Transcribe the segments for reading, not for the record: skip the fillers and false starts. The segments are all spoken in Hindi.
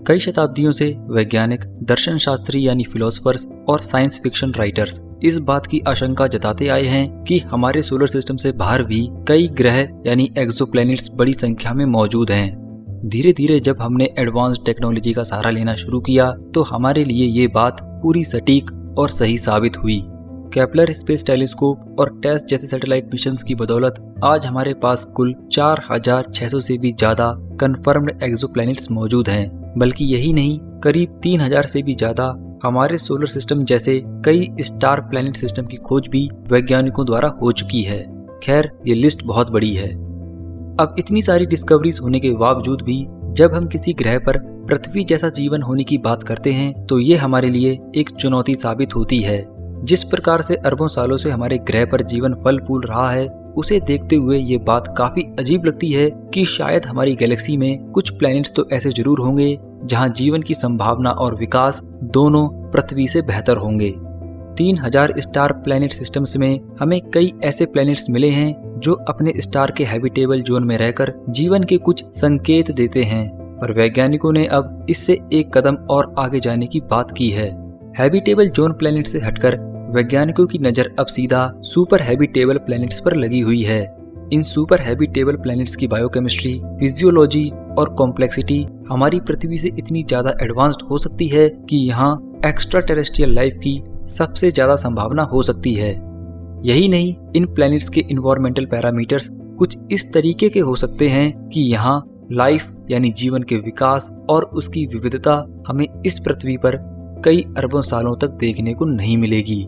कई शताब्दियों से वैज्ञानिक, दर्शन शास्त्री यानी फिलोसफर्स और साइंस फिक्शन राइटर्स इस बात की आशंका जताते आए हैं कि हमारे सोलर सिस्टम से बाहर भी कई ग्रह यानी एक्सोप्लैनेट्स बड़ी संख्या में मौजूद हैं। धीरे धीरे जब हमने एडवांस्ड टेक्नोलॉजी का सहारा लेना शुरू किया तो हमारे लिए ये बात पूरी सटीक और सही साबित हुई। केपलर स्पेस टेलीस्कोप और टेस्ट जैसे सैटेलाइट मिशंस की बदौलत आज हमारे पास कुल 4600 से भी ज्यादा कंफर्म्ड एक्सोप्लैनेट्स मौजूद हैं। बल्कि यही नहीं, करीब 3000 से भी ज्यादा हमारे सोलर सिस्टम जैसे कई स्टार प्लैनेट सिस्टम की खोज भी वैज्ञानिकों द्वारा हो चुकी है। खैर, ये लिस्ट बहुत बड़ी है। अब इतनी सारी डिस्कवरीज होने के बावजूद भी जब हम किसी ग्रह पर पृथ्वी जैसा जीवन होने की बात करते हैं तो ये हमारे लिए एक चुनौती साबित होती है। जिस प्रकार से अरबों सालों से हमारे ग्रह पर जीवन फल फूल रहा है, उसे देखते हुए ये बात काफी अजीब लगती है कि शायद हमारी गैलेक्सी में कुछ प्लैनेट्स तो ऐसे जरूर होंगे जहां जीवन की संभावना और विकास दोनों पृथ्वी से बेहतर होंगे। 3000 स्टार प्लैनेट सिस्टम्स में हमें कई ऐसे प्लैनेट्स मिले हैं जो अपने स्टार के हैबिटेबल जोन में रहकर जीवन के कुछ संकेत देते हैं, पर वैज्ञानिकों ने अब इससे एक कदम और आगे जाने की बात की है। हैबिटेबल जोन प्लैनेट से हटकर वैज्ञानिकों की नजर अब सीधा सुपर हैबिटेबल प्लैनेट्स पर लगी हुई है। इन सुपर हैबिटेबल प्लैनेट्स की बायोकेमिस्ट्री, फिजियोलॉजी और कॉम्प्लेक्सिटी हमारी पृथ्वी से इतनी ज्यादा एडवांस्ड हो सकती है कि यहाँ एक्स्ट्रा टेरेस्ट्रियल लाइफ की सबसे ज्यादा संभावना हो सकती है। यही नहीं, इन प्लैनेट्स के इन्वायरमेंटल पैरामीटर्स कुछ इस तरीके के हो सकते हैं कि यहाँ लाइफ यानी जीवन के विकास और उसकी विविधता हमें इस पृथ्वी पर कई अरबों सालों तक देखने को नहीं मिलेगी।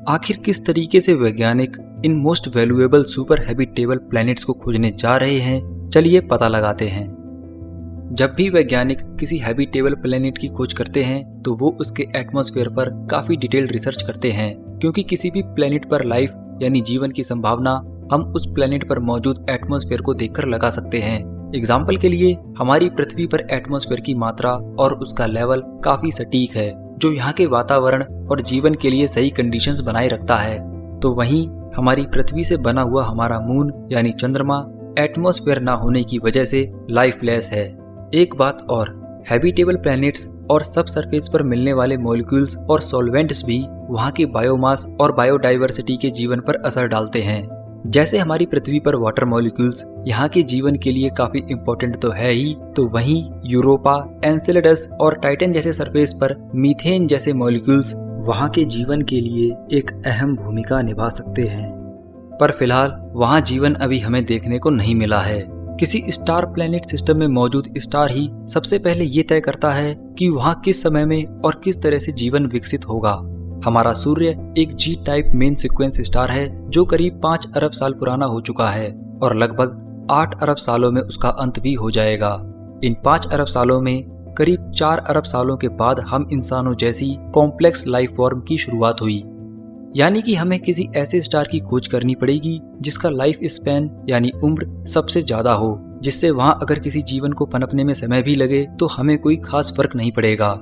आखिर किस तरीके से वैज्ञानिक in most valuable super habitable planets को खोजने जा रहे हैं, चलिए पता लगाते हैं। जब भी वैज्ञानिक किसी हैबिटेबल प्लैनेट की खोज करते हैं तो वो उसके एटमॉस्फेयर पर काफी डिटेल्ड रिसर्च करते हैं, क्योंकि किसी भी प्लैनेट पर लाइफ यानी जीवन की संभावना हम उस प्लैनेट पर मौजूद एटमॉस्फेयर को देखकर लगा सकते हैं। एग्जाम्पल के लिए हमारी पृथ्वी पर एटमॉस्फेयर की मात्रा और उसका लेवल काफी सटीक है, जो यहाँ के वातावरण और जीवन के लिए सही कंडीशंस बनाए रखता है। तो वहीं हमारी पृथ्वी से बना हुआ हमारा मून यानी चंद्रमा एटमॉस्फेयर ना होने की वजह से लाइफलेस है। एक बात और, हैबिटेबल प्लैनेट्स और सब सरफेस पर मिलने वाले मॉलिक्यूल्स और सॉल्वेंट्स भी वहाँ के बायोमास और बायोडाइवर्सिटी के जीवन पर असर डालते हैं। जैसे हमारी पृथ्वी पर वाटर मॉलिक्यूल्स यहाँ के जीवन के लिए काफी इम्पोर्टेंट तो है ही, तो वहीं यूरोपा, एनसेलेडस और टाइटन जैसे सरफेस पर मीथेन जैसे मॉलिक्यूल्स वहाँ के जीवन के लिए एक अहम भूमिका निभा सकते हैं। पर फिलहाल वहाँ जीवन अभी हमें देखने को नहीं मिला है। किसी स्टार प्लैनेट सिस्टम में मौजूद स्टार ही सबसे पहले ये तय करता है कि वहाँ किस समय में और किस तरह से जीवन विकसित होगा। हमारा सूर्य एक जी टाइप मेन सीक्वेंस स्टार है जो करीब 5 अरब साल पुराना हो चुका है और लगभग 8 अरब सालों में उसका अंत भी हो जाएगा। इन 5 अरब सालों में करीब 4 अरब सालों के बाद हम इंसानों जैसी कॉम्प्लेक्स लाइफ फॉर्म की शुरुआत हुई। यानी कि हमें किसी ऐसे स्टार की खोज करनी पड़ेगी जिसका लाइफ स्पैन यानी उम्र सबसे ज्यादा हो, जिससे वहाँ अगर किसी जीवन को पनपने में समय भी लगे तो हमें कोई खास फर्क नहीं पड़ेगा।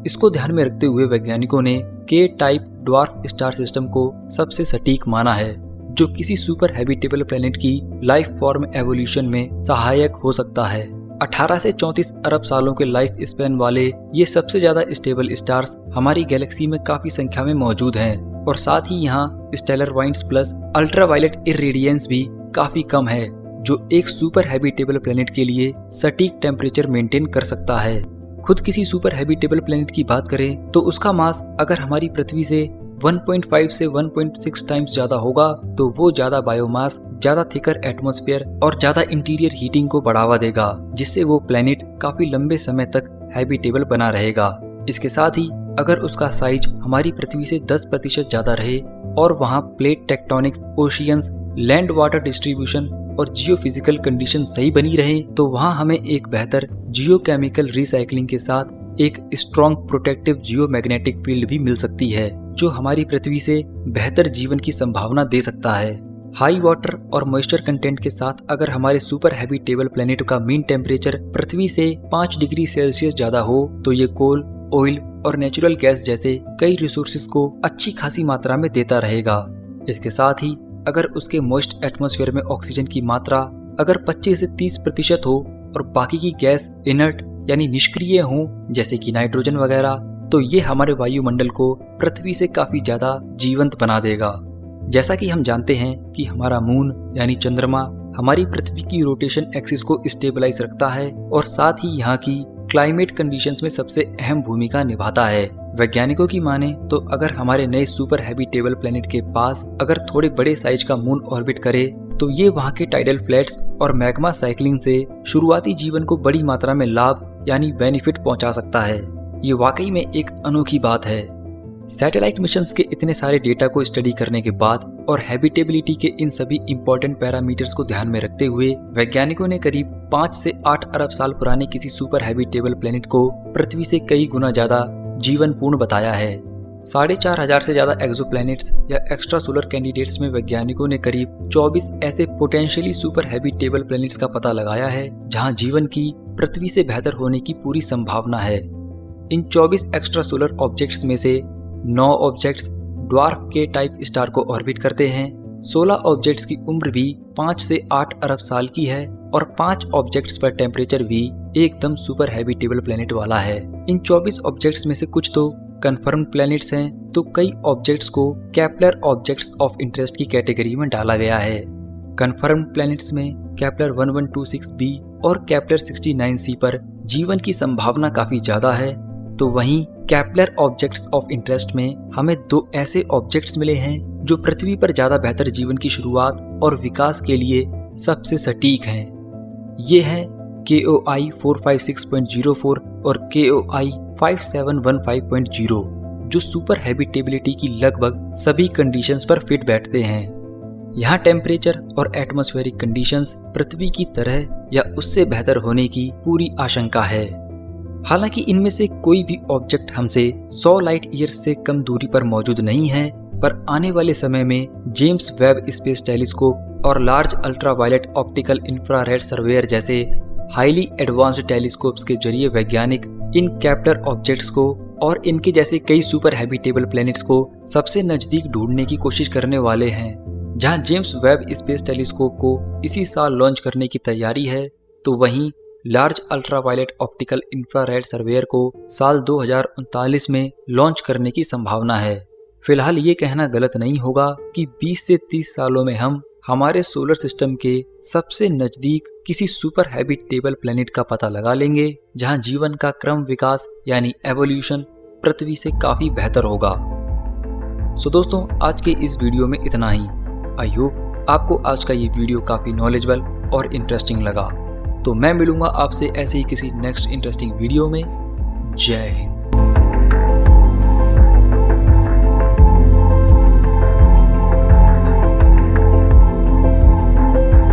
इसको ध्यान में रखते हुए वैज्ञानिकों ने के टाइप ड्वार्फ स्टार सिस्टम को सबसे सटीक माना है, जो किसी सुपर हैबिटेबल प्लैनेट की लाइफ फॉर्म एवोल्यूशन में सहायक हो सकता है। 18 से 34 अरब सालों के लाइफ स्पैन वाले ये सबसे ज्यादा स्टेबल स्टार्स हमारी गैलेक्सी में काफी संख्या में मौजूद हैं और साथ ही यहाँ stellar winds plus ultraviolet irradiance भी काफी कम है, जो एक सुपर हैबिटेबल प्लैनेट के लिए सटीक टेम्परेचर मेंटेन कर सकता है। खुद किसी सुपर हैबिटेबल प्लैनेट की बात करें तो उसका मास अगर हमारी पृथ्वी से 1.5 से 1.6 टाइम्स ज्यादा होगा तो वो ज्यादा बायोमास, ज्यादा थिकर एटमॉस्फेयर और ज्यादा इंटीरियर हीटिंग को बढ़ावा देगा, जिससे वो प्लैनेट काफी लंबे समय तक हैबिटेबल बना रहेगा। इसके साथ ही अगर उसका साइज हमारी पृथ्वी से 10% ज्यादा रहे और वहाँ plate tectonics, oceans, land water distribution और जियोफिजिकल कंडीशन सही बनी रहे तो वहाँ हमें एक बेहतर जियोकेमिकल रिसाइकलिंग के साथ एक स्ट्रॉन्ग प्रोटेक्टिव जियोमैग्नेटिक फील्ड भी मिल सकती है, जो हमारी पृथ्वी से बेहतर जीवन की संभावना दे सकता है। हाई वाटर और मॉइस्चर कंटेंट के साथ अगर हमारे सुपर हैबिटेबल प्लैनेट का मीन टेम्परेचर पृथ्वी से 5 डिग्री सेल्सियस ज्यादा हो तो ये कोल, ऑयल और नेचुरल गैस जैसे कई रिसोर्सेज को अच्छी खासी मात्रा में देता रहेगा। इसके साथ ही अगर उसके मॉइस्ट एटमॉस्फेयर में ऑक्सीजन की मात्रा अगर 25 से 30% हो और बाकी की गैस इनर्ट यानी निष्क्रिय हों, जैसे कि नाइट्रोजन वगैरह, तो ये हमारे वायुमंडल को पृथ्वी से काफी ज्यादा जीवंत बना देगा। जैसा कि हम जानते हैं कि हमारा मून यानी चंद्रमा हमारी पृथ्वी की रोटेशन एक्सिस को स्टेबलाइज रखता है और साथ ही यहाँ की क्लाइमेट कंडीशंस में सबसे अहम भूमिका निभाता है। वैज्ञानिकों की माने तो अगर हमारे नए सुपर हैबिटेबल प्लेनेट के पास अगर थोड़े बड़े साइज का मून ऑर्बिट करे तो ये वहाँ के टाइडल फ्लैट्स और मैग्मा साइक्लिंग से शुरुआती जीवन को बड़ी मात्रा में लाभ यानी बेनिफिट पहुंचा सकता है। ये वाकई में एक अनोखी बात है। सैटेलाइट मिशंस के इतने सारे डेटा को स्टडी करने के बाद और हैबिटेबिलिटी के इन सभी इंपॉर्टेंट पैरामीटर्स को ध्यान में रखते हुए वैज्ञानिकों ने करीब 5 से 8 अरब साल पुराने किसी सुपर हैबिटेबल प्लेनेट को पृथ्वी से कई गुना ज्यादा जीवनपूर्ण बताया है। 4,500 से ज्यादा एक्सोप्लैनेट्स या एक्स्ट्रा सोलर कैंडिडेट्स में वैज्ञानिकों ने करीब 24 ऐसे पोटेंशियली सुपर हैबिटेबल प्लैनेट्स का पता लगाया है जहां जीवन की पृथ्वी से बेहतर होने की पूरी संभावना है। इन 24 एक्स्ट्रा सोलर ऑब्जेक्ट्स में से 9 ऑब्जेक्ट्स ड्वार्फ के टाइप स्टार को ऑर्बिट करते हैं। 16 ऑब्जेक्ट्स की उम्र भी 5 से 8 अरब साल की है और 5 ऑब्जेक्ट्स पर टेम्परेचर भी एकदम सुपर हैबिटेबल प्लेनेट वाला है। इन 24 ऑब्जेक्ट्स में से कुछ तो कंफर्म्ड प्लैनेट्स हैं, तो कई ऑब्जेक्ट्स को केपलर ऑब्जेक्ट्स ऑफ इंटरेस्ट की कैटेगरी में डाला गया है। कंफर्म्ड प्लैनेट्स में केपलर 1126b और केपलर 69c पर जीवन की संभावना काफी ज्यादा है, तो वहीं केपलर ऑब्जेक्ट्स ऑफ इंटरेस्ट में हमें 2 ऐसे ऑब्जेक्ट्स मिले हैं जो पृथ्वी पर ज्यादा बेहतर जीवन की शुरुआत और विकास के लिए सबसे सटीक हैं। ये हैं KOI 456.04 और KOI 5715.0, जो सुपर हैबिटेबिलिटी की लगभग सभी कंडीशंस पर फिट बैठते हैं। यहाँ टेम्परेचर और एटमॉस्फेरिक कंडीशंस पृथ्वी की तरह या उससे बेहतर होने की पूरी आशंका है। हालांकि इनमें से कोई भी ऑब्जेक्ट हमसे 100 लाइट ईयर्स से कम दूरी पर मौजूद नहीं है, पर आने वाले समय में जेम्स वेब स्पेस टेलीस्कोप और large ultraviolet optical infrared surveyor जैसे हाईली एडवांस्ड टेलीस्कोप्स के जरिए वैज्ञानिक इन केपलर ऑब्जेक्ट्स को और इनके जैसे कई सुपर हैबिटेबल प्लैनेट्स को सबसे नजदीक ढूंढने की कोशिश करने वाले हैं। जहां जेम्स वेब स्पेस टेलीस्कोप को इसी साल लॉन्च करने की तैयारी है, तो वहीं large ultraviolet optical infrared surveyor को साल 2039 में लॉन्च करने की संभावना है। फिलहाल ये कहना गलत नहीं होगा कि 20 से 30 सालों में हम हमारे सोलर सिस्टम के सबसे नजदीक किसी सुपर हैबिटेबल प्लेनेट का पता लगा लेंगे जहां जीवन का क्रम विकास यानी एवोल्यूशन पृथ्वी से काफी बेहतर होगा। सो दोस्तों, आज के इस वीडियो में इतना ही। आई होप आपको आज का ये वीडियो काफी नॉलेजेबल और इंटरेस्टिंग लगा। तो मैं मिलूंगा आपसे ऐसे ही किसी नेक्स्ट इंटरेस्टिंग वीडियो में। जय हिंद।